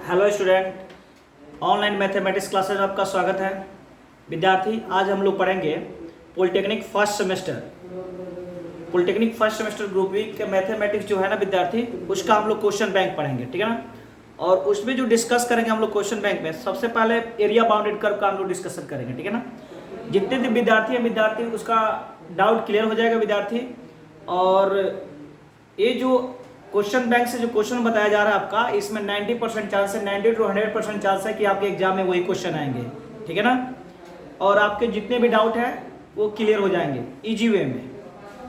Hello student, online mathematics classes में आपका स्वागत है। विद्यार्थी, आज हम लोग पढ़ेंगे polytechnic first semester group B के मैथमेटिक्स जो है ना विद्यार्थी, उसका हम लोग क्वेश्चन बैंक पढ़ेंगे, ठीक है ना। और उसमें जो डिस्कस करेंगे हम लोग क्वेश्चन बैंक में, सबसे पहले एरिया बाउंडेड कर्व का हम लोग डिस्कशन करेंगे, ठीक है ना। जितने भी विद्यार्थी उसका डाउट क्लियर हो जाएगा विद्यार्थी। और ये जो क्वेश्चन बैंक से जो क्वेश्चन बताया जा रहा है आपका, इसमें 90% चांस है, 90 to 100% चांस है कि आपके एग्जाम में वही क्वेश्चन आएंगे, ठीक है ना। और आपके जितने भी डाउट है वो क्लियर हो जाएंगे इजी वे में,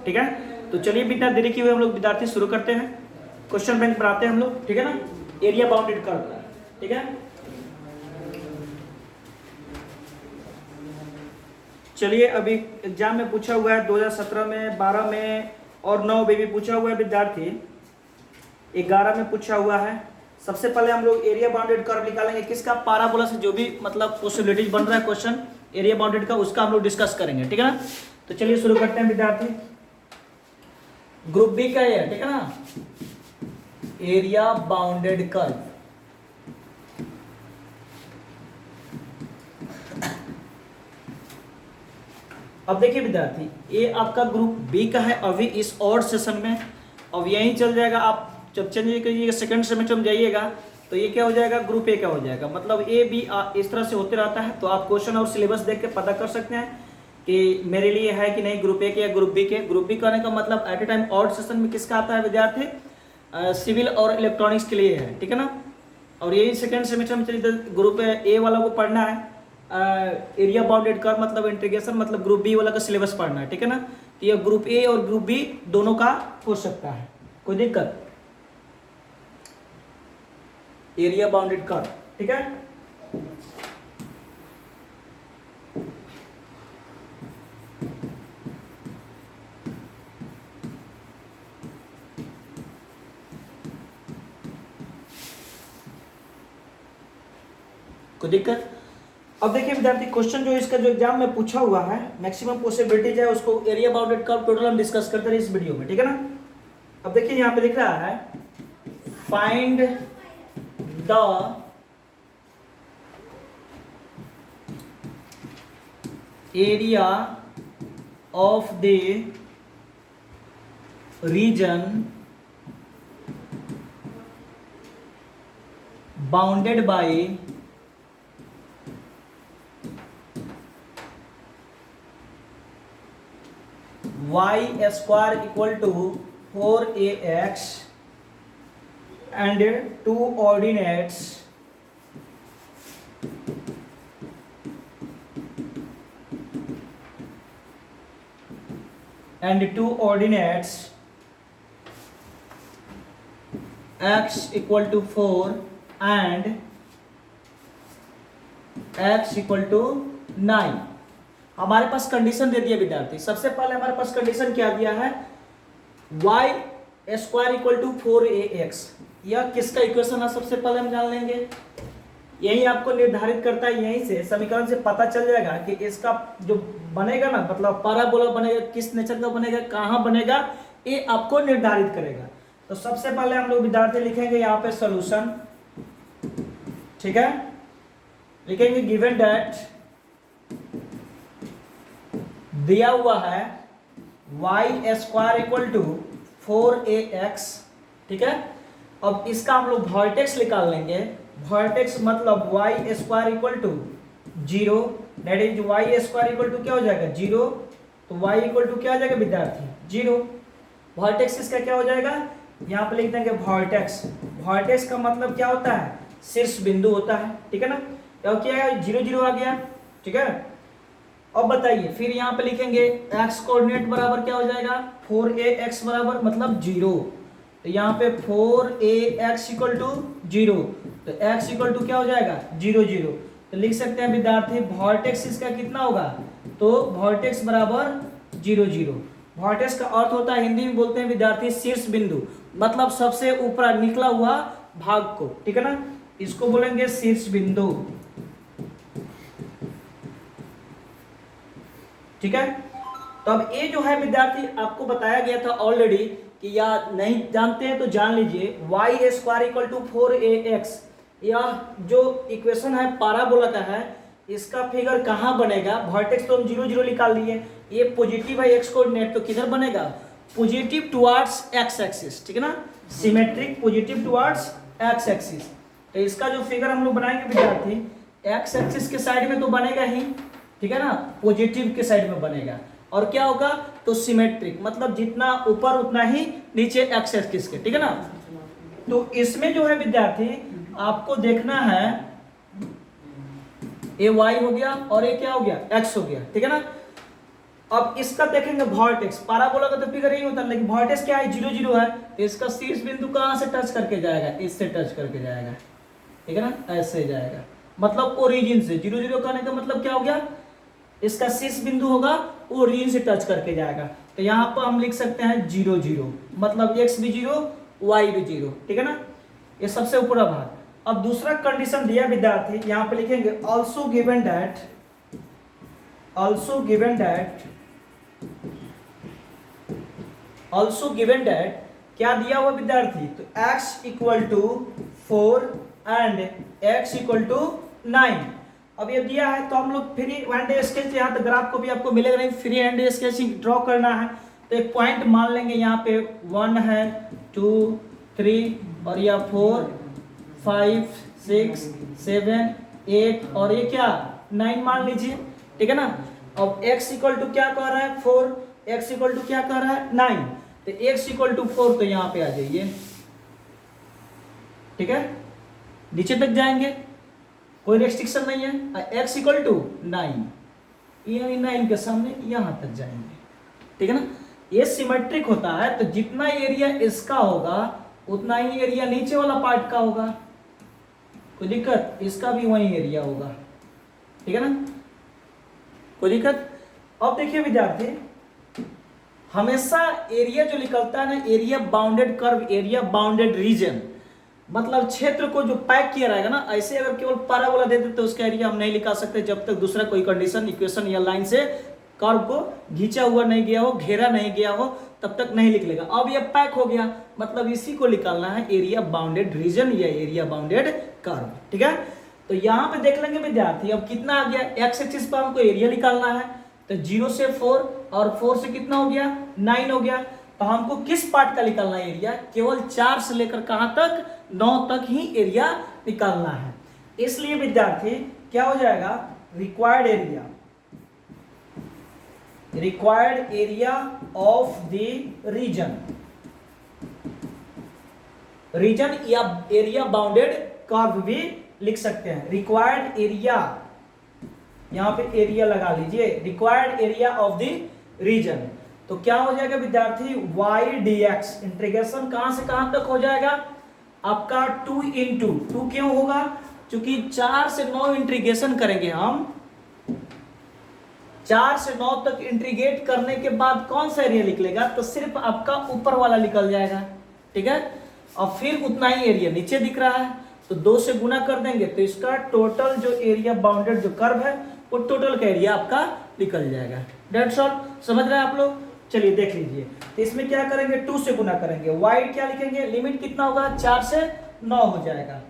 ठीक है। तो चलिए बिना देरी किए हुए हम लोग विद्यार्थी शुरू करते हैं। क्वेश्चन बैंक बनाते हैं हम लोग, ठीक है ना, एरिया बाउंडेड कर्व का, ठीक है। चलिए, अभी एग्जाम में पूछा हुआ है 2017 में, 12 में और 9 में भी पूछा हुआ है विद्यार्थी, 11 में पूछा हुआ है। सबसे पहले हम लोग एरिया बाउंडेड कर्व निकालेंगे, किसका, पाराबोला से जो भी मतलब पॉसिबिलिटीज बन रहा है क्वेश्चन एरिया बाउंडेड का, उसका हम लोग डिस्कस करेंगे, ठीक है ना। तो चलिए शुरू करते हैं विद्यार्थी। ग्रुप बी का है, ठीक है ना, एरिया बाउंडेड कर्व। अब देखिए विद्यार्थी, ये आपका ग्रुप बी का है अभी इस और सेशन में। अब यहीं चल जाएगा, आप जब चेंज करिएगा सेकंड सेमेस्टर में जाइएगा तो ये क्या हो जाएगा, ग्रुप ए का हो जाएगा। मतलब ए बी इस तरह से होते रहता है। तो आप क्वेश्चन और सिलेबस देख के पता कर सकते हैं कि मेरे लिए है कि नहीं ग्रुप ए के या ग्रुप बी के। ग्रुप बी करने का मतलब at a time odd session में किसका आता है विद्यार्थी, सिविल और इलेक्ट्रॉनिक्स के लिए है, ठीक है ना। और यही सेकेंड सेमेस्टर में चलिए ग्रुप ए वाला को पढ़ना है, एरिया बाउंडेड कर्व मतलब इंटीग्रेशन, मतलब ग्रुप बी वाला का सिलेबस पढ़ना है, ठीक है ना। तो ये ग्रुप ए और ग्रुप बी दोनों का हो सकता है, कोई दिक्कत। एरिया बाउंडेड कर्व, ठीक है। कोई दिक्कत। अब देखिए विद्यार्थी, क्वेश्चन जो इसका जो एग्जाम में पूछा हुआ है, मैक्सिमम पॉसिबिलिटीज है, उसको एरिया बाउंडेड कर्व टोटल हम डिस्कस करते रहे इस वीडियो में, ठीक है ना। अब देखिए यहाँ पे लिख रहा है find the area of the reason bounded by y square equal to 4ax and two ordinates x equal to 4 and x equal to 9। हमारे पास कंडीशन दे दिया विद्यार्थी। सबसे पहले हमारे पास कंडीशन क्या दिया है, y square equal to 4ax। यह किसका इक्वेशन है सबसे पहले हम जान लेंगे। यही आपको निर्धारित करता है, यहीं से समीकरण से पता चल जाएगा कि इसका जो बनेगा ना, मतलब पैराबोला बनेगा, किस नेचर का बनेगा, कहाँ बनेगा, ये आपको निर्धारित करेगा। तो सबसे पहले हम लोग विद्यार्थी लिखेंगे यहाँ पे सोल्यूशन, ठीक है। लिखेंगे गिवन दैट दिया हुआ है y square equal to 4ax, ठीक है। अब इसका हम लोग वर्टेक्स निकाल लेंगे। वर्टेक्स मतलब y square equal to 0, that is y square equal to क्या हो जाएगा 0। तो y इक्वल टू क्या हो जाएगा विद्यार्थी 0। वर्टेक्स इसका क्या हो जाएगा, यहाँ पे लिख देंगे वर्टेक्स। वर्टेक्स का मतलब क्या होता है, शीर्ष बिंदु होता है, ठीक है ना। तो क्या है 0 0 आ गया, ठीक है। अब बताइए, फिर यहाँ पे लिखेंगे x कोऑर्डिनेट बराबर क्या हो जाएगा 4ax बराबर मतलब 0। तो यहाँ पे 4ax इक्वल टू 0, तो x इक्वल टू क्या हो जाएगा 0 0। तो लिख सकते हैं विद्यार्थी वर्टेक्स इसका कितना होगा, तो वर्टेक्स बराबर 0 0। वर्टेक्स का अर्थ होता है, हिंदी में बोलते हैं विद्यार्थी शीर्ष बिंदु, मतलब सबसे ऊपर निकला हुआ भाग को, ठीक है ना, इसको बोलेंगे शीर्ष बिंदु, ठीक है। तो अब ये जो है विद्यार्थी आपको बताया गया था ऑलरेडी कि या नहीं जानते हैं तो जान लीजिए, Y square equal to 4ax, यह जो इक्वेशन है पाराबोला का है, इसका फिगर कहाँ बनेगा? वर्टेक्स तो हम 0 0 निकाल लिए, ये पॉजिटिव है एक्स कोऑर्डिनेट, तो किधर बनेगा? पॉजिटिव टुवर्ड्स एक्स एक्सिस, ठीक है ना, symmetric positive towards x axis. तो इसका जो फिगर हम लोग बनाएंगे विद्यार्थी, एक्स एक्सिस के साइड में तो बनेगा ही, ठीक है ना, पॉजिटिव के साइड में बनेगा, और क्या होगा? तो सिमेट्रिक, मतलब जितना ऊपर उतना ही नीचे एक्स एक्सिस के, ठीक है ना। तो इसमें जो है विद्यार्थी आपको देखना है, ये y हो गया और ये क्या हो गया? x हो गया, ठीक है ना। अब इसका देखेंगे वर्टेक्स, पाराबोला का तो फिगर यही होता है, लेकिन वर्टेक्स क्या है? 0 0 है, तो इसका शीर्ष बिंदु कहाँ से टच करके जाएगा? इससे टच करके जाएगा, ठीक है ना, ऐसे जाएगा, मतलब ओरिजिन से। 0 0 कहने का मतलब क्या हो गया? इसका शीर्ष बिंदु होगा ओरिजिन से टच करके जाएगा, तो यहाँ पर हम लिख सकते हैं 0 0, मतलब x भी 0 y भी 0, ठीक है ना, ये सबसे ऊपर भाग। अब दूसरा कंडीशन दिया विद्यार्थी, यहाँ पे लिखेंगे ऑल्सो गिवन दैट क्या दिया हुआ विद्यार्थी? तो x equal to 4 and x equal to 9। अब ये दिया है तो हम लोग फ्री हैंड स्केच, यहाँ तो ग्राफ को भी आपको मिलेगा नहीं, फ्री हैंड स्केचिंग ड्रॉ करना है। तो एक पॉइंट मान लेंगे, यहाँ पे 1 है, 2 3 और यह 4 5 6 7 8 और ये क्या 9 मान लीजिए, ठीक है ना। अब x इक्वल टू क्या कह रहा है? 4, x इक्वल टू क्या कह रहा है? 9, तो x इक्वल टू 4, तो यहाँ पे आ जाइए, ठीक है, नीचे तक जाएंगे, कोई रेस्ट्रिक्शन नहीं है। x इक्वल टू 9, यानी 9 के सामने यहाँ तक जाएंगे, ठीक है ना। ये सिमेट्रिक होता है, तो जितना एरिया इसका होगा उतना ही एरिया नीचे वाला पार्ट का होगा, कोई दिक्कत? इसका भी वही एरिया होगा, ठीक है ना, कोई दिक्कत? अब देखिए विद्यार्थी, हमेशा एरिया जो निकलता है ना, area bounded curve, area bounded reason, मतलब क्षेत्र को जो पैक किया रहेगा ना, ऐसे अगर केवल पैराबोला दे देते तो उसका एरिया हम नहीं निकाल सकते जब तक दूसरा कोई कंडीशन, इक्वेशन या लाइन से कर्व को घींचा हुआ नहीं गया हो, घेरा नहीं गया हो, तब तक नहीं निकलेगा। अब ये पैक हो गया, मतलब इसी को निकालना है, एरिया बाउंडेड रीजन या एरिया बाउंडेड कर्व, ठीक है। तो यहाँ पे देख लेंगे विद्यार्थी, अब कितना आ गया? एक्स एक्सिस पर हमको एरिया निकालना है, तो 0 से 4 और 4 से कितना हो गया? 9 हो गया। तो हमको किस पार्ट का निकालना है एरिया? केवल 4 से लेकर कहाँ तक? 9 तक ही एरिया निकालना है। इसलिए विद्यार्थी क्या हो जाएगा? Required area of the region या एरिया बाउंडेड कर्व भी लिख सकते हैं। रिक्वायर्ड एरिया, यहां पे एरिया लगा लीजिए, required area of the region. तो क्या हो जाएगा विद्यार्थी? y dx, इंटीग्रेशन कहां से कहां तक हो जाएगा आपका? 2 into 2 क्यों होगा? क्योंकि 4 से 9 इंटीग्रेशन करेंगे हम, 4 से 9 तक इंटीग्रेट करने के बाद कौन सा एरिया निकलेगा? तो सिर्फ आपका ऊपर वाला निकल जाएगा, ठीक है। और फिर उतना ही एरिया नीचे दिख रहा है, तो 2 से गुना कर देंगे तो इसका टोटल जो एरिया बाउंडेड जो कर्व है वो टोटल का एरिया आपका निकल जाएगा। दैट्स ऑल, समझ रहे हैं आप लोग? चलिए देख लीजिए, तो इसमें क्या करेंगे? 2 से गुना करेंगे, y क्या लिखेंगे? लिमिट कितना होगा? 4 से 9 हो जाएगा,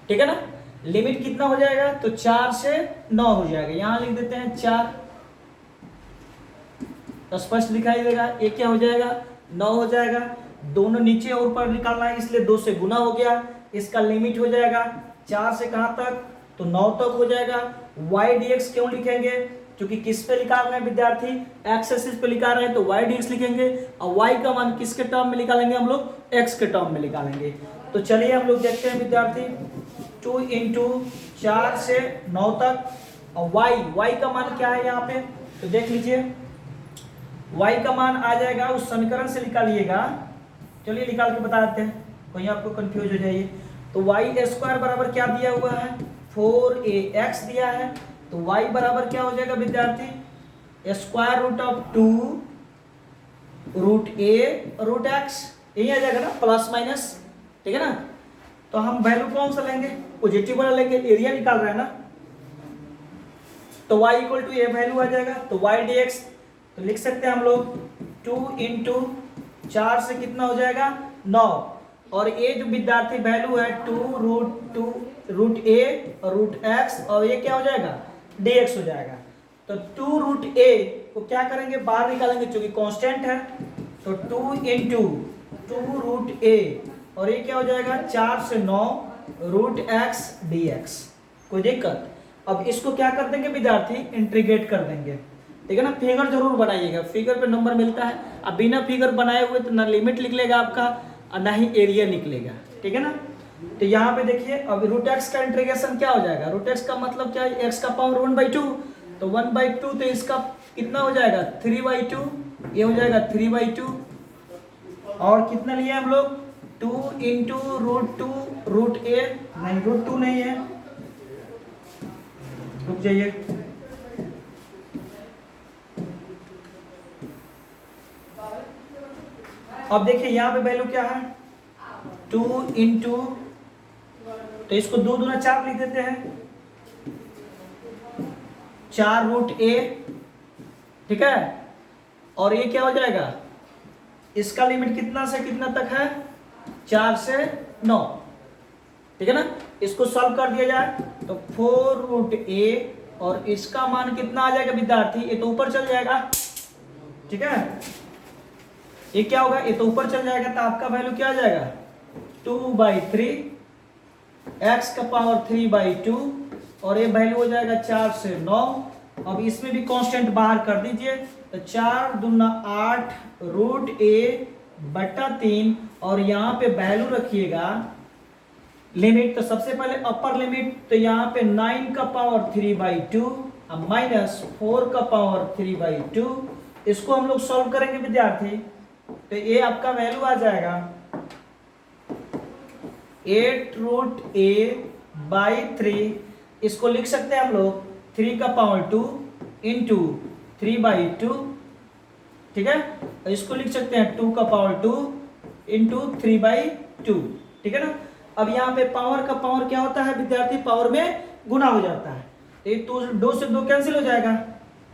ठीक है ना। लिमिट कितना हो जाएगा? तो 4 से 9 हो जाएगा, यहां लिख देते हैं 4, तो स्पष्ट दिखाई देगा। ये क्या हो जाएगा? 9 हो जाएगा। दोनों नीचे और ऊपर निकालना है, इसलिए 2 से गुना हो गया। इसका लिमिट हो जाएगा 4 से कहां तक? तो 9 तक हो जाएगा। y dx क्यों लिखेंगे? क्योंकि किस पे निकाल रहे हैं विद्यार्थी? एक्स एक्सिस पे निकाल रहे हैं, तो y dx लिखेंगे। और y का मान किसके टर्म में निकालेंगे हम लोग? x के टर्म में निकालेंगे। तो चलिए हम लोग देखते हैं विद्यार्थी, 2 into 4 से 9 तक, और y का मान क्या है यहाँ पे? तो देख लीजिए, y का मान आ जाएगा, उस समीकरण से निकालिएगा। चलिए निकाल के बता देते हैं, कहीं आपको कंफ्यूज हो जाइए। तो y स्क्वायर बराबर क्या दिया हुआ है? 4ax दिया है। तो y बराबर क्या हो जाएगा विद्यार्थी? Square root of 2 root a root x, यही आ जाएगा ना, प्लस माइनस, ठीक है ना। तो हम वैल्यू कौन सा लेंगे? पॉजिटिव वाला लेंगे, एरिया निकाल रहा है ना। तो y इक्वल टू ये वैल्यू आ जाएगा। तो y dx तो लिख सकते हैं हम लोग 2 into 4 से कितना हो जाएगा 9, और ये जो विद्यार्थी वैल्यू है 2 रूट a और रूट x, और ये क्या हो जाएगा dx हो जाएगा। तो 2 रूट a को क्या करेंगे बाहर निकालेंगे क्योंकि कांस्टेंट है, तो 2 इंटू 2 रूट a, और ये क्या हो जाएगा 4 से 9 रूट x dx। कोई दिक्कत? अब इसको क्या कर देंगे विद्यार्थी इंटीग्रेट कर देंगे, ठीक है ना। फिगर जरूर बनाइएगा, फिगर पे नंबर मिलता है। अब बिना फिगर बनाए हुए तो ना लिमिट निकलेगा आपका और ना ही एरिया निकलेगा, ठीक है ना। तो यहाँ पे देखिए अब रूट एक्स का इंटीग्रेशन क्या हो जाएगा, रूट एक्स का मतलब क्या है एक्स का पावर 1/2, तो 1/2 तो इसका कितना हो जाएगा 3/2, ये हो जाएगा 3/2, और कितना लिया हम लोग 2 इंटू रूट a, नहीं रूट 2 नहीं है, रुक जाइए, अब देखिए यहाँ पे वैल्यू क्या है 2 इंटू, तो इसको 2 दूना 4 लिख देते हैं, 4 रूट a, ठीक है। और ये क्या हो जाएगा, इसका लिमिट कितना से कितना तक है 4 से 9, ठीक है ना। इसको सॉल्व कर दिया जाए तो 4 रूट a, और इसका मान कितना आ जाएगा विद्यार्थी, ये तो ऊपर चल जाएगा, ठीक है। ये क्या होगा, ये तो ऊपर चल जाएगा, तो आपका वैल्यू क्या आ जाएगा 2/3 x का पावर 3/2, और ये वैल्यू हो जाएगा 4 से 9। अब इसमें भी कांस्टेंट बाहर कर दीजिए, तो 4 दूना 8 रूट a बटा 3, और यहाँ पे वैल्यू रखिएगा लिमिट, तो सबसे पहले अपर लिमिट, तो यहाँ पे 9 का पावर 3/2 माइनस 4 का पावर 3/2, इसको हम लोग सॉल्व करेंगे विद्यार्थी, तो ये आपका वैल्यू आ जाएगा 8 रूट a/3, इसको लिख सकते हैं हम लोग 3 का पावर 2 इंटू 3/2, ठीक है। इसको लिख सकते हैं 2 का पावर 2 इंटू 3/2, ठीक है ना। अब यहाँ पे पावर का पावर क्या होता है विद्यार्थी, पावर में गुना हो जाता है, ये तो 2 से 2 कैंसिल हो जाएगा,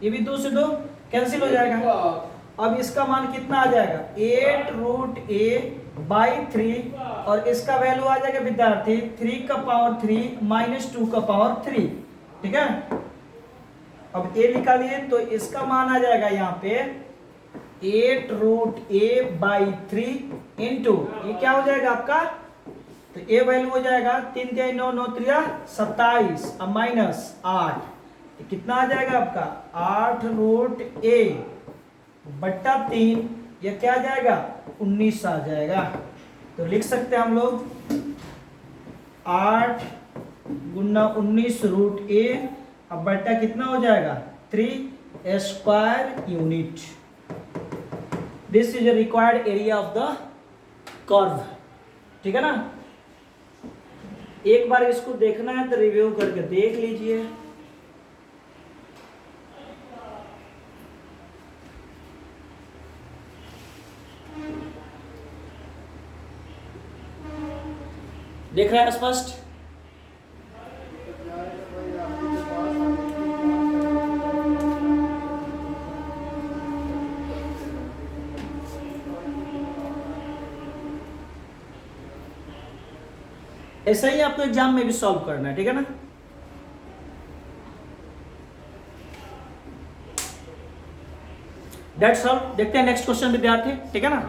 ये भी 2 से 2 कैंसिल हो जाएगा। अब इसका मान कितना आ जाएगा 8 रूट a/3, और इसका वैल्यू आ जाएगा विद्यार्थी 3 का पावर 3 माइनस 2 का पावर 3, ठीक है। अब a निकालिए तो इसका मान आ जाएगा यहाँ पे 8 रूट a/3 इंटू, ये क्या हो जाएगा आपका, तो a वैल्यू हो जाएगा 3 3 9 9 3 27 अब माइनस 8, कितना आ जाएगा आपका 8 रूट a बट्टा 3, यह क्या आ जाएगा 19 आ जाएगा। तो लिख सकते हैं हम लोग 8 गुना 19 रूट a, अब बट्टा कितना हो जाएगा 3 square unit. This is a required area of the curve, ठीक है ना। एक बार इसको देखना है तो रिव्यू करके देख लीजिए। देख रहे हैं स्पष्ट? ऐसा ही आपको एग्जाम में भी सॉल्व करना है, ठीक है ना। That's all. देखते हैं नेक्स्ट क्वेश्चन विद्यार्थी, ठीक है ना।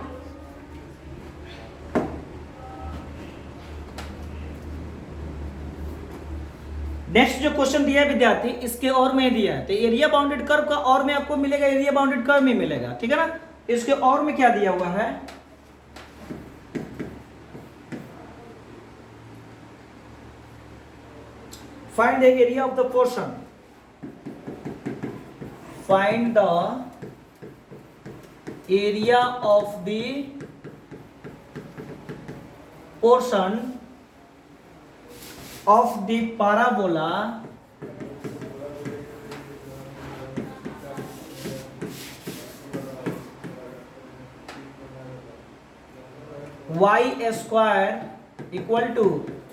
नेक्स्ट जो क्वेश्चन दिया है विद्यार्थी, इसके और में दिया है, तो एरिया बाउंडेड कर्व का और में आपको मिलेगा, एरिया बाउंडेड कर्व में मिलेगा, ठीक है ना। इसके और में क्या दिया हुआ है, find the area of the portion, find the area of the portion of the parabola y square equal to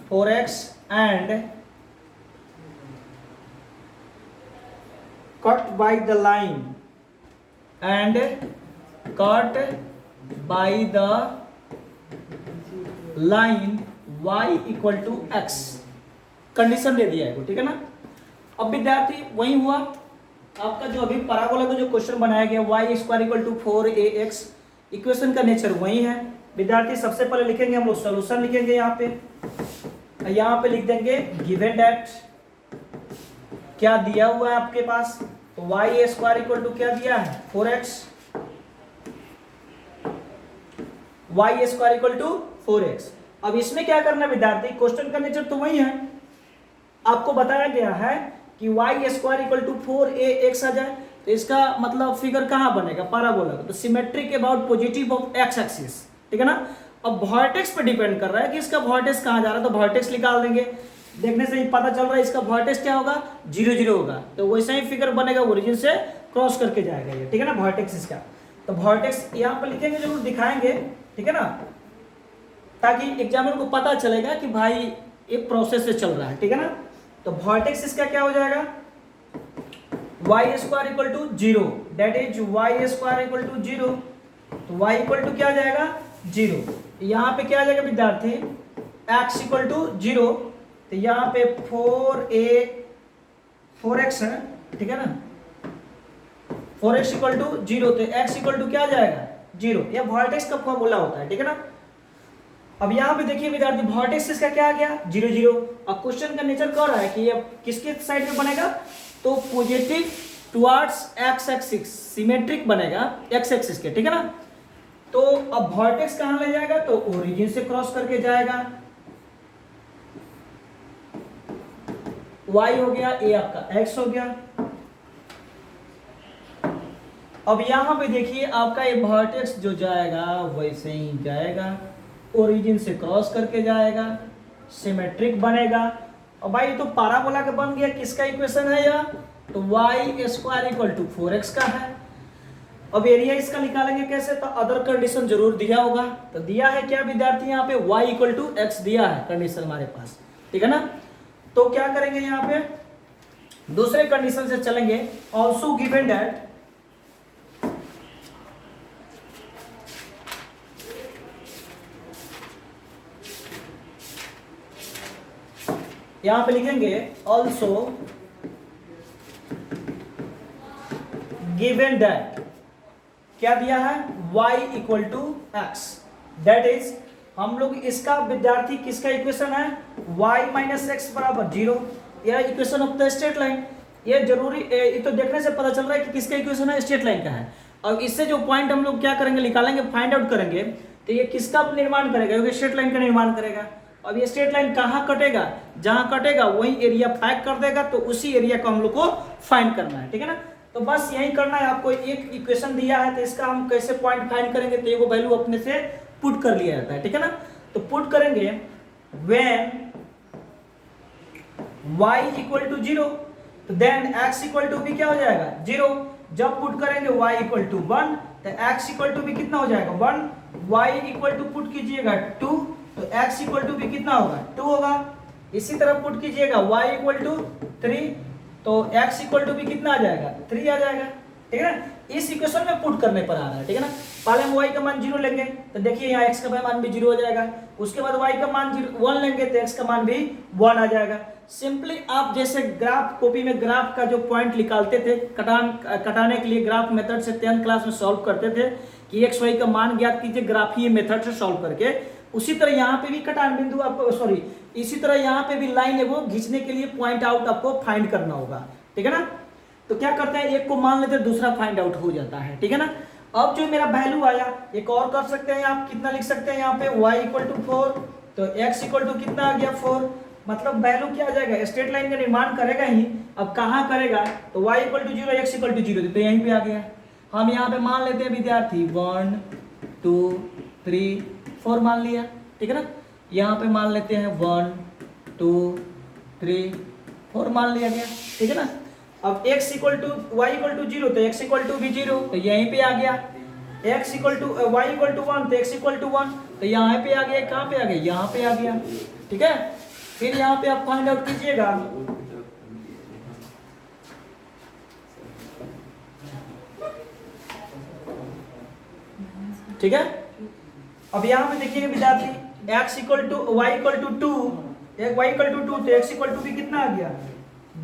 4x and cut by the line and cut by the line y equal to x, condition दे दिया है, ठीक है ना। अब विद्यार्थी वही हुआ आपका जो अभी पैराबोला का जो क्वेश्चन बनाया गया y square equal to 4ax, equation का नेचर वही है विद्यार्थी। सबसे पहले लिखेंगे हम लोग सोल्यूशन लिखेंगे यहाँ पे लिख देंगे गिवन दैट क्या दिया हुआ है आपके पास, तो y स्क्वायर इक्वल टू क्या दिया है 4x, y square equal to 4x। अब इसमें क्या करना है विद्यार्थी, क्वेश्चन का नेचर तो वही है, आपको बताया गया है कि y square equal to 4ax आ जाए, तो इसका मतलब फिगर कहाँ बनेगा, पैराबोला का, तो symmetric about positive of x axis, ठीक है ना। अब वर्टेक्स पे डिपेंड कर रहा है कि इसका वर्टेक्स कहाँ जा रहा है, तो वर्टेक्स निकाल देंगे, देखने से ही पता चल रहा है इसका वर्टेक्स क्या होगा 0 0 होगा, तो वैसे ही फिगर बनेगा, ओरिजिन से क्रॉस करके जाएगा ये, ठीक है ना, वर्टेक्स इसका। तो वर्टेक्स यहाँ पे लिखेंगे, जरूर दिखाएंगे, ठीक है ना, ताकि एग्जामिनर को पता चलेगा कि भाई एक प्रोसेस से चल रहा है, ठीक है ना। तो वर्टेक्स इसका क्या हो जाएगा y square equal to 0, that is y square equal to 0, तो y इक्वल टू क्या आ जाएगा 0, यहाँ पे क्या आ जाएगा विद्यार्थी x इक्वल टू 0, तो यहाँ पे 4x है, ठीक है ना, 4x इक्वल टू 0, तो x इक्वल टू क्या आ जाएगा 0, यह वर्टेक्स का फॉर्मूला होता है, ठीक है ना। अब यहाँ पे देखिए विद्यार्थी वर्टेक्स इसका क्या आ गया 0 0। अब क्वेश्चन का नेचर कह रहा है कि ये किसके साइड में बनेगा, तो positive towards x axis, symmetric बनेगा x एक्सिस के, ठीक है ना। तो अब वर्टेक्स कहाँ ले जाएगा, तो ओरिजिन से क्रॉस करके जाएगा, y हो गया, a आपका x हो गया। अब यहाँ पे देखिए आपका ये वर्टेक्स जो जाएगा वैसे ही जाएगा, ओरिजिन से क्रॉस करके जाएगा, सिमेट्रिक बनेगा। और भाई तो पैराबोला का बन गया, किसका इक्वेशन है यह, तो y square equal to 4x का है। अब एरिया इसका निकालेंगे कैसे, तो अदर कंडीशन जरूर दिया होगा, तो दिया है क्या विद्यार्थी, यहाँ पे y इक्वल टू एक्स दिया है कंडीशन हमारे पास, ठीक है ना। तो क्या करेंगे यहाँ पे दूसरे कंडीशन से चलेंगे, ऑल्सो गिवन दैट यहां पे लिखेंगे ऑल्सो गिवन दैट क्या दिया है y equal to x, that is हम लोग इसका विद्यार्थी किसका इक्वेशन है y माइनस एक्स बराबर 0, यह equation of the straight line. ये जरूरी ये तो देखने से पता चल रहा है कि किसका इक्वेशन है, स्ट्रेट लाइन का है। और इससे जो पॉइंट हम लोग क्या करेंगे निकालेंगे, फाइंड आउट करेंगे, तो ये किसका निर्माण करेगा, क्योंकि स्ट्रेट लाइन का निर्माण करेगा। अब ये स्ट्रेट लाइन कहाँ कटेगा, जहां कटेगा वही एरिया फाइंड कर देगा, तो उसी एरिया को हम लोग को फाइंड करना है, ठीक है ना। तो बस यही करना है आपको, एक इक्वेशन दिया है तो इसका हम कैसे पॉइंट फाइंड करेंगे, तो ये वो वैल्यू अपने से पुट कर लिया जाता है, ठीक है ना। तो पुट करेंगे व्हेन y इक्वल टू 0, तो देन x इक्वल टू भी क्या हो जाएगा 0। जब पुट करेंगे y इक्वल टू 1, तो x इक्वल टू भी कितना हो जाएगा 1, y इक्वल टू पुट कीजिएगा 2, तो x इक्वल टू भी कितना होगा 2 होगा। इसी तरह पुट कीजिएगा y इक्वल टू 3, तो x इक्वल टू भी कितना आ जाएगा 3 आ जाएगा, ठीक है ना। इस इक्वेशन में पुट करने पर आ रहा है, ठीक है ना। पहले हम y का मान 0 लेंगे, तो देखिए यहाँ x का मान भी 0 हो जाएगा। उसके बाद y का मान 1 लेंगे तो x का मान भी 1 आ जाएगा। सिंपली आप जैसे ग्राफ कॉपी में ग्राफ का जो पॉइंट निकालते थे कटाने के लिए ग्राफ मेथड से 10th क्लास में सॉल्व करते थे कि x y का मान ज्ञात कीजिए ग्राफीय मेथड से सॉल्व करके, उसी तरह यहाँ पे भी कटान बिंदु आपको इसी तरह यहाँ पे भी लाइन है वो खींचने के लिए पॉइंट आउट आपको फाइंड करना होगा, ठीक है ना। तो क्या करते हैं, एक को मान लेते हैं दूसरा फाइंड आउट हो जाता है, ठीक है ना। अब जो मेरा वैल्यू आया एक और कर सकते हैं, आप कितना लिख सकते हैं यहाँ पे y इक्वल टू 4, तो x इक्वल टू कितना आ गया 4, मतलब वैल्यू क्या आ जाएगा, स्ट्रेट लाइन का निर्माण करेगा ही। अब कहाँ करेगा, तो y equal to 0 x equal to 0, तो यहीं पे आ गया। हम यहाँ पे मान लेते हैं विद्यार्थी 1 2 3 4 मान लिया, ठीक है ना। यहाँ पे मान लेते हैं 1 2 3 4 मान लिया गया, ठीक है ना। अब x equal to y equal to 0, तो x इक्वल टू भी 0, तो यहीं पे आ गया। x equal to y equal to 1, तो x इक्वल टू 1, तो यहाँ पे आ गया। कहाँ पे आ गया, यहाँ पे आ गया, ठीक है। फिर यहाँ पे आप फाइंड आउट कीजिएगा, ठीक है। अब यहाँ पे देखिए विद्यार्थी x equal to y equal to 2, एक y इक्वल टू 2 तो x इक्वल टू भी कितना आ गया,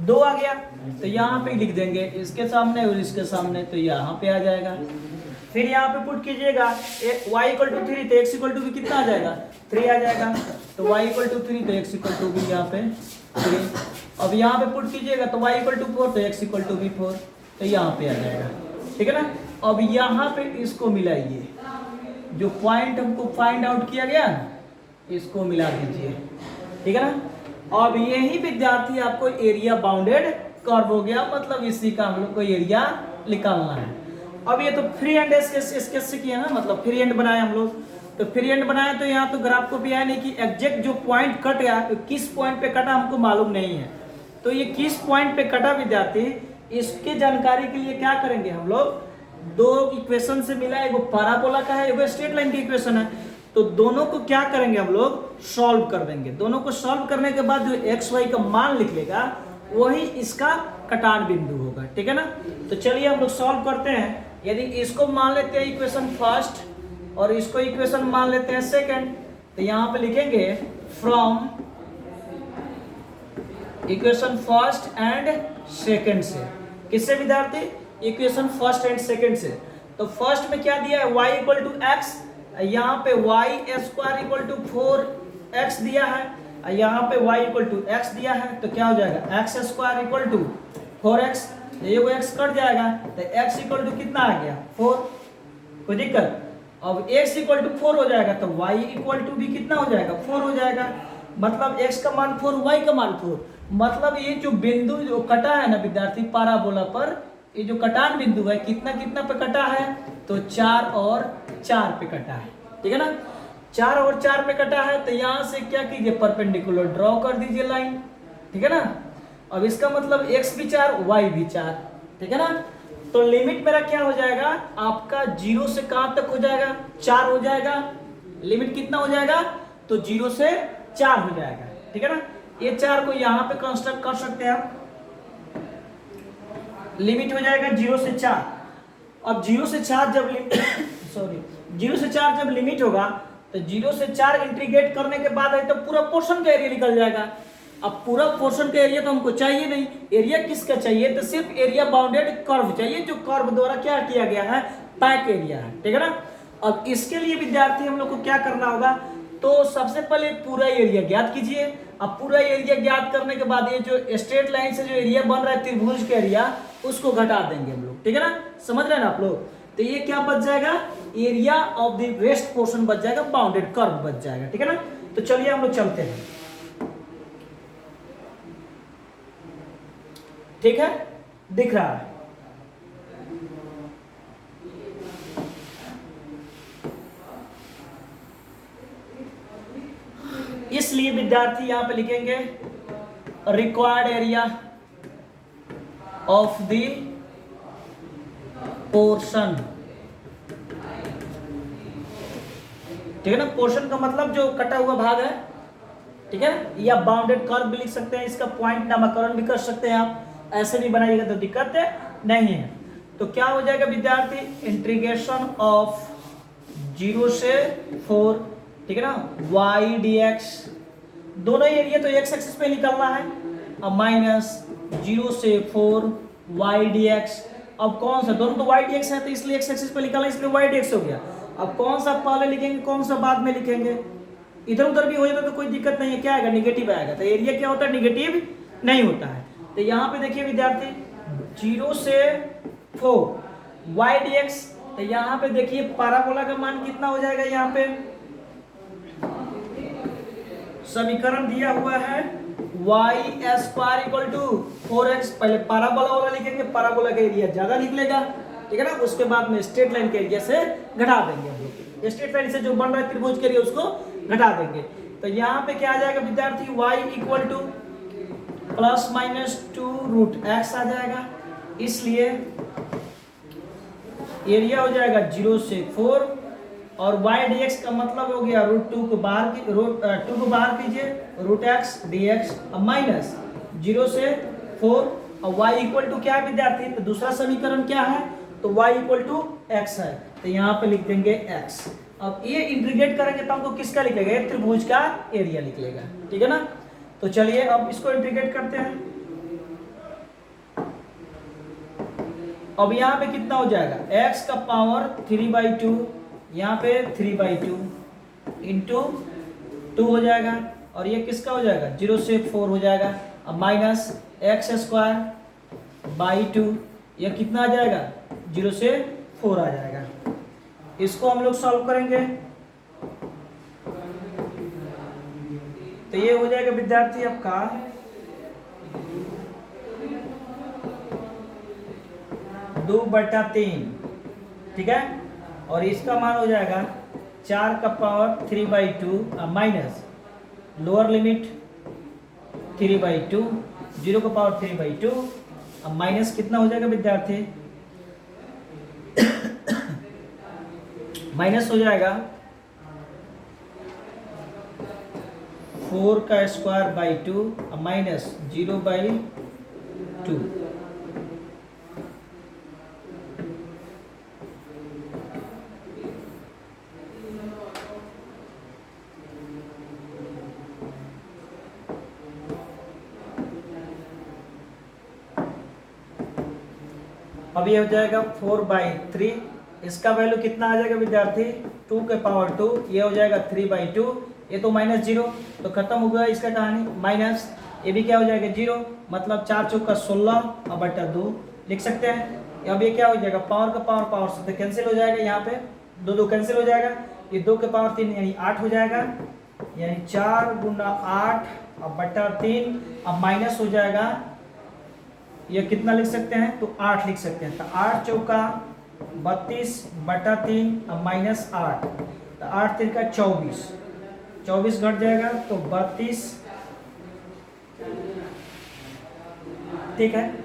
2 आ गया। तो यहाँ पे लिख देंगे इसके सामने और इसके सामने, तो यहाँ पे आ जाएगा। फिर यहाँ पे पुट कीजिएगा y इक्वल टू 3 तो x इक्वल टू भी कितना आ जाएगा, 3 आ जाएगा। तो y इक्वल टू 3 तो x इक्वल टू भी यहाँ पे 3। अब यहाँ पे पुट कीजिएगा तो y इक्वल टू 4 तो x इक्वल टू भी 4, तो यहाँ पे आ जाएगा, ठीक है ना। अब यहाँ पे इसको मिलाइए, जो पॉइंट हमको फाइंड आउट किया गया इसको मिला दीजिए, ठीक है ना। अब यही विद्यार्थी आपको एरिया बाउंडेड कर्व हो गया, मतलब इसी का हम लोग को एरिया निकालना है। अब ये तो फ्री हैंड स्केच से किया ना, मतलब फ्री हैंड बनाए हम लोग, तो फ्री हैंड बनाए तो यहाँ तो ग्राफ को भी आया नहीं कि एग्जैक्ट जो पॉइंट कट गया तो किस पॉइंट पे कटा हमको मालूम नहीं है। तो ये किस पॉइंट पे कटा विद्यार्थी, इसकी जानकारी के लिए क्या करेंगे हम लोग, दो इक्वेशन से मिला, एगो पैराबोला का है, एगो स्ट्रेट लाइन की इक्वेशन है। तो दोनों को क्या करेंगे हम लोग, सॉल्व कर देंगे। दोनों को सॉल्व करने के बाद जो एक्स वाई का मान निकलेगा वही इसका कटान बिंदु होगा, ठीक है ना। तो चलिए हम लोग सॉल्व करते हैं। यदि इसको मान लेते हैं इक्वेशन फर्स्ट और इसको इक्वेशन मान लेते हैं सेकंड, तो यहाँ पे लिखेंगे from equation first and second से। किससे विद्यार्थी, इक्वेशन फर्स्ट एंड सेकंड से। तो फर्स्ट में क्या दिया है, y इक्वल टू एक्स, यहाँ पे y square equal to 4x दिया है, यहाँ पे y इक्वल टू एक्स दिया है। तो क्या हो जाएगा, x square equal to 4x, ये वो x कट जाएगा तो x इक्वल टू कितना आ गया 4, कोई दिक्कत। अब x इक्वल टू 4 हो जाएगा तो y इक्वल टू भी कितना हो जाएगा 4 हो जाएगा, मतलब x का मान 4 y का मान 4। मतलब ये जो बिंदु जो कटा है ना विद्यार्थी पैराबोला पर, ये जो कटान बिंदु है कितना कितना पे कटा है, तो 4 और 4 पे कटा है, ठीक है ना। 4 और 4 पे कटा है तो यहाँ से क्या कीजिए, परपेंडिकुलर ड्रॉ कर दीजिए लाइन, ठीक है ना। अब इसका मतलब x भी 4 y भी 4, ठीक है ना। तो लिमिट मेरा क्या हो जाएगा, आपका 0 से कहाँ तक हो जाएगा, 4 हो जाएगा। लिमिट कितना हो जाएगा, तो 0 से 4 हो जाएगा, ठीक है ना। ये 4 को यहाँ पे कंस्ट्रक्ट कर सकते हैं आप, लिमिट हो जाएगा 0 से 4। अब 0 से 4 जब सॉरी 0 से 4 जब लिमिट होगा तो 0 से 4 इंटीग्रेट करने के बाद है तो पूरा पोर्शन का एरिया निकल जाएगा। अब पूरा पोर्शन का एरिया तो हमको चाहिए नहीं, एरिया किसका चाहिए, तो सिर्फ एरिया बाउंडेड कर्व चाहिए, जो कर्व द्वारा क्या किया गया है, पैक एरिया है, ठीक है ना। अब इसके लिए विद्यार्थी हम लोग को क्या करना होगा, तो सबसे पहले पूरा एरिया ज्ञात कीजिए। अब पूरा एरिया ज्ञात करने के बाद ये जो स्ट्रेट लाइन से जो एरिया बन रहा है त्रिभुज का एरिया, उसको घटा देंगे हम लोग, ठीक है ना। समझ रहे हैं ना आप लोग। तो ये क्या बच जाएगा, area of the rest portion बच जाएगा, बाउंडेड कर्व बच जाएगा, ठीक है ना। तो चलिए हम लोग चलते हैं, ठीक है, दिख रहा है। इसलिए विद्यार्थी यहां पे लिखेंगे required area of the portion, ठीक है ना। पोर्शन का मतलब जो कटा हुआ भाग है, ठीक है, या बाउंडेड कर्व भी लिख सकते हैं, इसका पॉइंट नामकरण भी कर सकते हैं आप, ऐसे भी बनाइएगा तो दिक्कत नहीं है। तो क्या हो जाएगा विद्यार्थी, इंटीग्रेशन ऑफ 0 से 4, ठीक है ना, y dx, दोनों एरिया तो x एक्सिस पे निकलना है। अब माइनस 0 से 4 y dx, अब कौन सा, दोनों तो y dx है तो इसलिए x एक्सिस पे निकलना, इसलिए y dx हो गया। अब कौन सा पहले लिखेंगे कौन सा बाद में लिखेंगे, इधर उधर भी हो जाता तो कोई दिक्कत नहीं है, क्या आएगा, निगेटिव आएगा। तो एरिया क्या होता है, निगेटिव नहीं होता है। तो यहाँ पे देखिए विद्यार्थी 0 से 4 y dx, तो यहाँ पे देखिए पैराबोला का मान कितना हो जाएगा, यहाँ पे समीकरण दिया हुआ है y square equal to 4x, पहले पैराबोला वाला लिखेंगे, पैराबोला का एरिया ज्यादा निकलेगा, ठीक है ना। उसके बाद में स्ट्रेट लाइन के एरिया से घटा देंगे हम लोग, स्ट्रेट लाइन से जो बन रहा है त्रिभुज के एरिया उसको घटा देंगे। तो यहाँ पे क्या आ जाएगा विद्यार्थी, y equal to plus minus 2 root x आ जाएगा, इसलिए एरिया हो जाएगा 0 से 4 और y dx का मतलब हो गया √2 को बाहर कीजिए, √x dx, अब माइनस 0 से 4 और y इक्वल टू क्या है विद्यार्थी, तो दूसरा समीकरण क्या है, तो y इक्वल टू एक्स है, तो यहाँ पे लिख देंगे x। अब ये इंटीग्रेट करेंगे तो हमको किसका लिखेगा, एक त्रिभुज का एरिया निकलेगा, ठीक है ना। तो चलिए अब इसको इंटीग्रेट करते हैं। अब यहाँ पे कितना हो जाएगा, x का पावर 3/2, यहाँ पे 3/2 इंटू 2 हो जाएगा, और ये किसका हो जाएगा, 0 से 4 हो जाएगा। अब माइनस x²/2, ये कितना आ जाएगा, 0 से 4 आ जाएगा। इसको हम लोग सॉल्व करेंगे तो ये हो जाएगा विद्यार्थी आपका 2/3, ठीक है। और इसका मान हो जाएगा 4 का पावर 3/2 माइनस लोअर लिमिट 3/2, 0 का पावर 3/2, अब माइनस कितना हो जाएगा विद्यार्थी, माइनस हो जाएगा 4²/2 माइनस 0/2। अब ये हो जाएगा 4/3, इसका वैल्यू कितना आ जाएगा विद्यार्थी, 2 के पावर 2, ये हो जाएगा 3/2, ये तो -0, तो खत्म हो गया इसका कहानी। माइनस ये भी क्या हो जाएगा 0, मतलब 4 चौका 16/2 लिख सकते हैं। अब ये क्या हो जाएगा, पावर से तो कैंसिल हो जाएगा, यहाँ पे 2 2 कैंसिल हो जाएगा, ये 2 के पावर 3 यानी 8 हो जाएगा, यानी 4 × 8/3। अब माइनस हो जाएगा, ये कितना लिख सकते हैं, तो 8 लिख सकते हैं, तो 8 चौका 32/3 माइनस 8, तो 8 3 का 24, 24 घट जाएगा तो 32, ठीक है।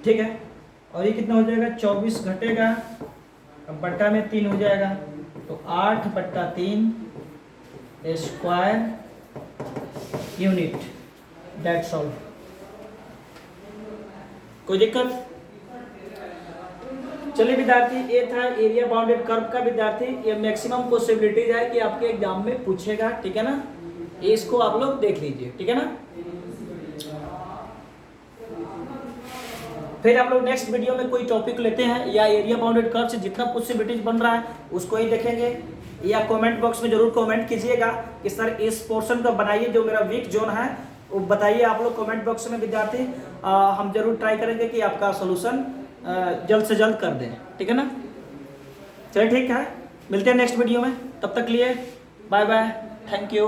ठीक है, और ये कितना हो जाएगा, 24 घटेगा, अब बट्टा में 3 हो जाएगा, तो 8/3 स्क्वायर यूनिट, दैट्स ऑल। कोई दिक्कत? चलिए विद्यार्थी, ये था एरिया बाउंडेड कर्व का विद्यार्थी, ये मैक्सिमम पॉसिबिलिटीज है कि आपके एग्जाम में पूछेगा, ठीक है ना। ये इसको आप लोग देख लीजिए, ठीक है ना। फिर आप लोग नेक्स्ट वीडियो में कोई टॉपिक लेते हैं या एरिया बाउंडेड कर्व से जितना पॉसिबिलिटीज बन रहा है उसको ही देखेंगे, या कमेंट बॉक्स में जरूर कमेंट कीजिएगा कि सर इस पोर्शन का बनाइए जो मेरा वीक जोन है, वो बताइए आप लोग कमेंट बॉक्स में विद्यार्थी। हम जरूर ट्राई करेंगे कि आपका सोल्यूशन जल्द से जल्द कर दें, ठीक है ना। चलिए ठीक है, मिलते हैं नेक्स्ट वीडियो में, तब तक लिए बाय बाय, थैंक यू।